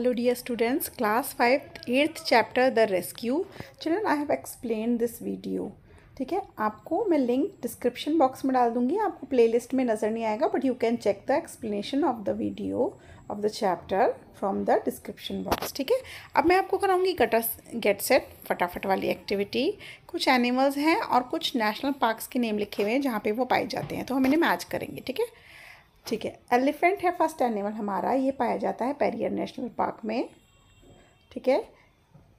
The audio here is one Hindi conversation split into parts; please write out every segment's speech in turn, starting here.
Hello dear students, class 5 8th chapter the rescue. Children, I have explained this video. ठीक है, आपको मैं लिंक डिस्क्रिप्शन बॉक्स में डाल दूंगी. आपको प्लेलिस्ट में नज़र नहीं आएगा, but you can check the explanation of the video of the chapter from the description box. ठीक है, अब मैं आपको कराऊंगी गेट सेट फटाफट वाली एक्टिविटी. कुछ एनिमल्स हैं और कुछ नेशनल पार्क्स के नेम लिखे हुए हैं जहाँ पे वो पाए जाते हैं, तो हम इन्हें मैच करेंगे. ठीक है, एलिफेंट है फर्स्ट एनिमल हमारा. ये पाया जाता है पेरियर नेशनल पार्क में. ठीक है,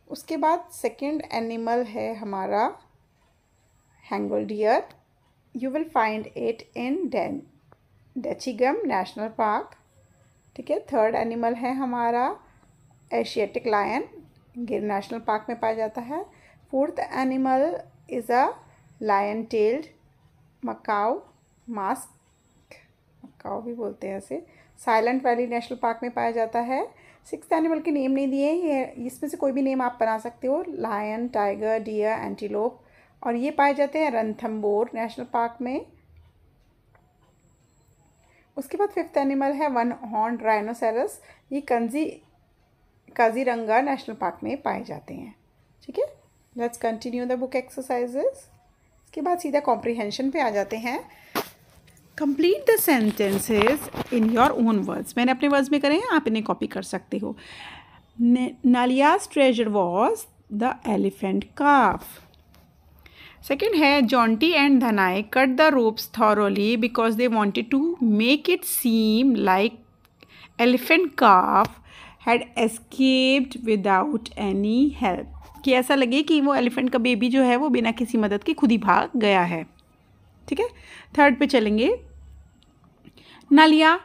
उसके बाद सेकंड एनिमल है हमारा hangul deer. You will find it in Dachigam national park. ठीक है, थर्ड एनिमल है हमारा Asiatic lion, Gir national park में पाया जाता है. Fourth animal is a lion tailed मकाओ मास्क, मकाओ भी बोलते हैं ऐसे, साइलेंट वैली नेशनल पार्क में पाया जाता है. सिक्स्थ एनिमल के नेम नहीं दिए, ये इसमें से कोई भी नेम आप बना सकते हो. लायन, टाइगर, डियर, एंटीलोप, और ये पाए जाते हैं रणथंबोर नेशनल पार्क में. उसके बाद फिफ्थ एनिमल है वन हॉर्न राइनोसेरस. ये काजीरंगा नेशनल पार्क में पाए जाते हैं. ठीक है, let's continue the book exercises. इसके बाद सीधा कॉम्प्रिहेंशन पे आ जाते हैं. Complete the sentences in your own words. मैंने अपने वर्ड्स में करे हैं, आप इन्हें कॉपी कर सकते हो. Nalia's treasure was the elephant calf. Second है Jonty and Dhanai cut the ropes thoroughly because they wanted to make it seem like elephant calf had escaped without any help. कि ऐसा लगे कि वो एलिफेंट का बेबी जो है वो बिना किसी मदद के खुद ही भाग गया है. ठीक है, थर्ड पे चलेंगे. Nalia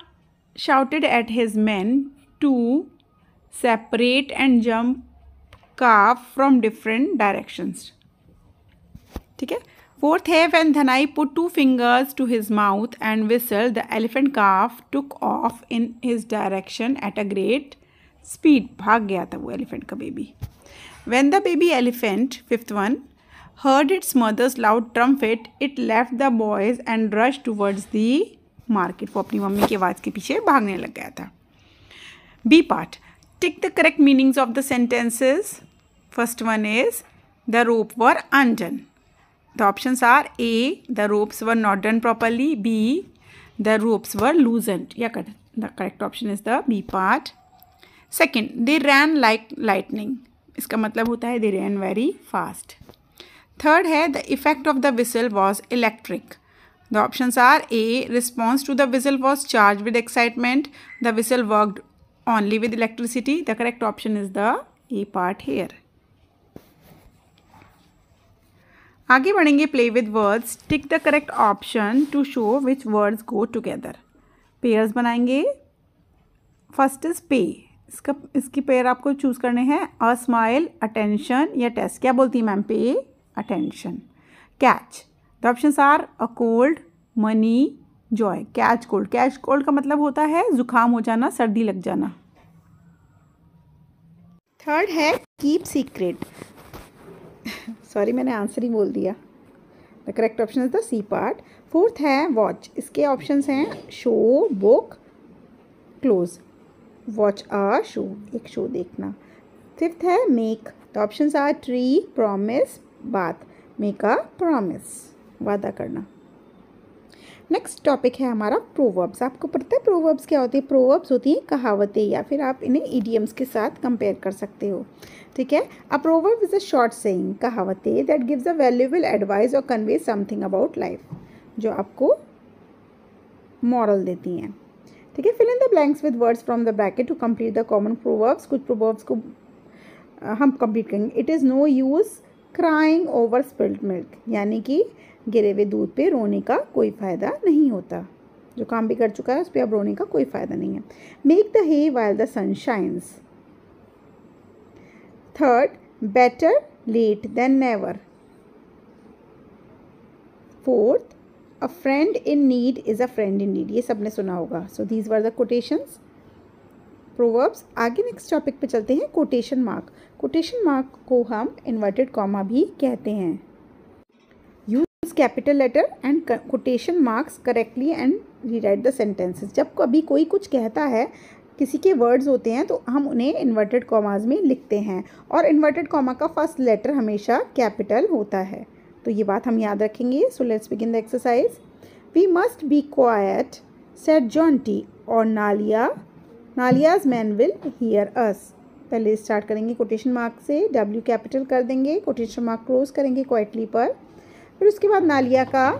shouted at his man to separate and jump calf from different directions. ठीक है, फोर्थ है when Dhanai put two fingers to his mouth and whistle the elephant calf took off in his direction at a great speed. भाग गया था वो एलिफेंट का बेबी. When the baby elephant, fifth one, heard its mother's loud trumpet, it left the boys and rushed towards the market. वो अपनी मम्मी की आवाज़ के पीछे भागने लग गया था. B part. Tick the correct meanings of the sentences. First one is the rope were undone. The options are A, the ropes were not done properly. B, the ropes were loosened. Yeah, the correct option is the B part. Second, they ran like lightning. इसका मतलब होता है they ran very fast. Third है the effect of the whistle was electric. The options are A, response to the whistle was charged with excitement. The whistle worked only with electricity. The correct option is the A part here. आगे बढ़ेंगे play with words. Tick the correct option to show which words go together. Pairs बनाएंगे. First is pay. इसकी पेयर आपको चूज करने हैं. A smile, attention या test. क्या बोलती है ma'am? Pay attention. Catch. The options are a cold, money, joy. Catch cold. Catch cold का मतलब होता है जुकाम हो जाना, सर्दी लग जाना. थर्ड है keep secret. सॉरी, मैंने आंसर ही बोल दिया. The correct option is the C part. Fourth है watch. इसके ऑप्शंस हैं show, book, close. Watch a show. एक शो देखना. फिफ्थ है make. The options are tree, promise, बात. मेक अ प्रॉमिस, वादा करना. नेक्स्ट टॉपिक है हमारा प्रोवर्ब्स. आपको पता है प्रोवर्ब्स क्या होती है? प्रोवर्ब्स होती हैं कहावतें, या फिर आप इन्हें इडियम्स के साथ कंपेयर कर सकते हो. ठीक है, a proverb is a short saying, कहावतें that gives a valuable advice or convey something about life, जो आपको मॉरल देती हैं. ठीक है, fill in the blanks with words from the bracket to complete the common proverbs. कुछ प्रोवर्ब्स को हम कंप्लीट करेंगे. It is no use crying over spilled milk, यानी कि गिरे हुए दूध पे रोने का कोई फ़ायदा नहीं होता. जो काम भी कर चुका है उस पर अब रोने का कोई फ़ायदा नहीं है. Make the hay while the sun shines. Third, better late than never. Fourth, a friend in need is a friend in need. ये सबने सुना होगा. So these were the quotations, proverbs. आगे नेक्स्ट टॉपिक पे चलते हैं. Quotation mark. कोटेशन मार्क को हम इन्वर्टेड कॉमा भी कहते हैं. Use capital letter and quotation marks correctly and rewrite the sentences. जब कभी कोई कुछ कहता है किसी के वर्ड्स होते हैं तो हम उन्हें इन्वर्टेड कॉमाज में लिखते हैं और इन्वर्टेड कॉमा का फर्स्ट लेटर हमेशा कैपिटल होता है। तो ये बात हम याद रखेंगे। So let's begin the exercise. We must be quiet said Jonty और Nalia's man will hear us. पहले स्टार्ट करेंगे कोटेशन मार्क से, डब्ल्यू कैपिटल कर देंगे, कोटेशन मार्क क्लोज करेंगे क्वाइटली पर। फिर उसके बाद नालिया का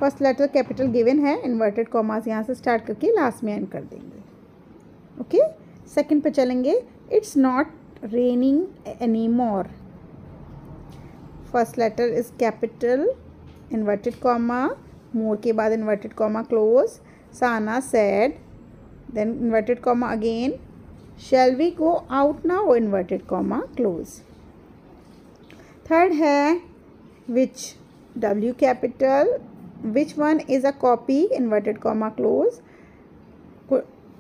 फर्स्ट लेटर कैपिटल गिवन है, इन्वर्टेड कॉमास यहाँ से स्टार्ट करके लास्ट में एंड कर देंगे। ओके, सेकंड पे चलेंगे। It's not raining any more. First letter is capital, inverted comma, more के बाद inverted comma close. Sana said, then inverted comma again. Shall we go out now? Inverted comma close. Third है which, W capital. Which one is a copy? Inverted comma close.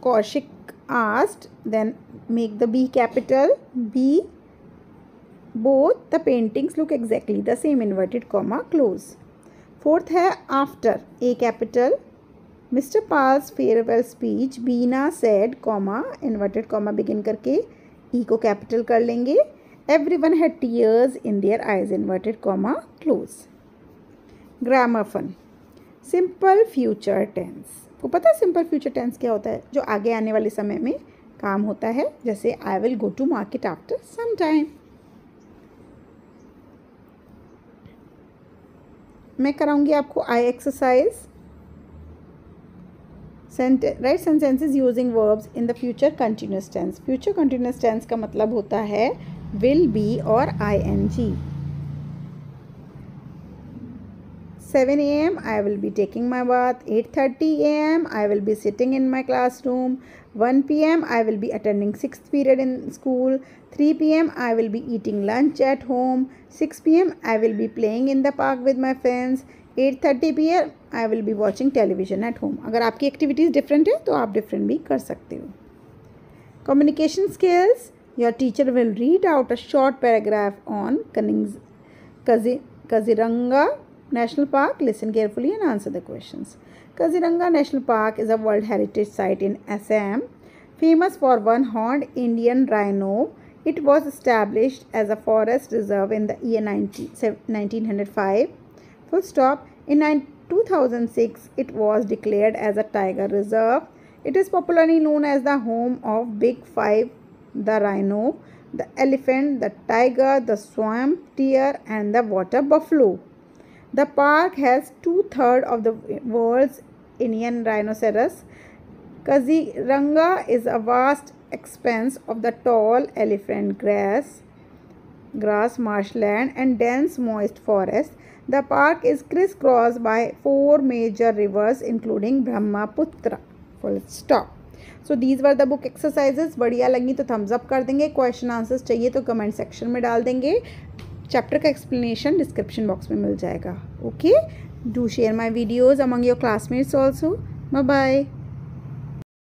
Kaushik asked, then make the B capital. B. Both the paintings look exactly the same. Inverted comma close. Fourth है after, A capital. Mr. Pal's farewell speech, Beena said, comma, inverted comma begin करके E को कैपिटल कर लेंगे। Everyone had tears in their eyes, inverted comma close. Grammar fun. Simple future tense. को पता है सिंपल फ्यूचर टेंस क्या होता है? जो आगे आने वाले समय में काम होता है, जैसे I will go to market after some time. मैं कराऊंगी आपको I exercise. Write sentences using verbs in the future continuous tense. Future continuous tense का मतलब होता है विल बी और ing। 7 AM I will be taking my bath. 8:30 AM I will be sitting in my classroom. 1 PM I will be attending 6th period in school. 3 PM I will be eating lunch at home. 6 PM I will be playing in the park with my friends. 8:30 PM I will be watching television at home. अगर आपकी एक्टिविटीज़ डिफरेंट है तो आप डिफरेंट भी कर सकते हो। Communication skills. Your teacher will read out a short paragraph on Kaziranga National Park. Listen carefully and answer the questions. Kaziranga National Park is a World Heritage Site in Assam, famous for one-horned Indian rhino. It was established as a forest reserve in the year 1905. Full stop. In 2006, it was declared as a tiger reserve. It is popularly known as the home of Big Five: the rhino, the elephant, the tiger, the swamp deer, and the water buffalo. The park has 2/3 of the world's Indian rhinoceros. Kaziranga is a vast expanse of the tall elephant grass, marshland, and dense moist forest. The park is crisscrossed by 4 major rivers including Brahmaputra. Full stop. So these were the book exercises. बढ़िया लगी तो thumbs up कर देंगे। क्वेश्चन आंसर्स चाहिए तो कमेंट सेक्शन में डाल देंगे। चैप्टर का एक्सप्लेनेशन डिस्क्रिप्शन बॉक्स में मिल जाएगा। Okay, do share my videos among your classmates also. Bye bye.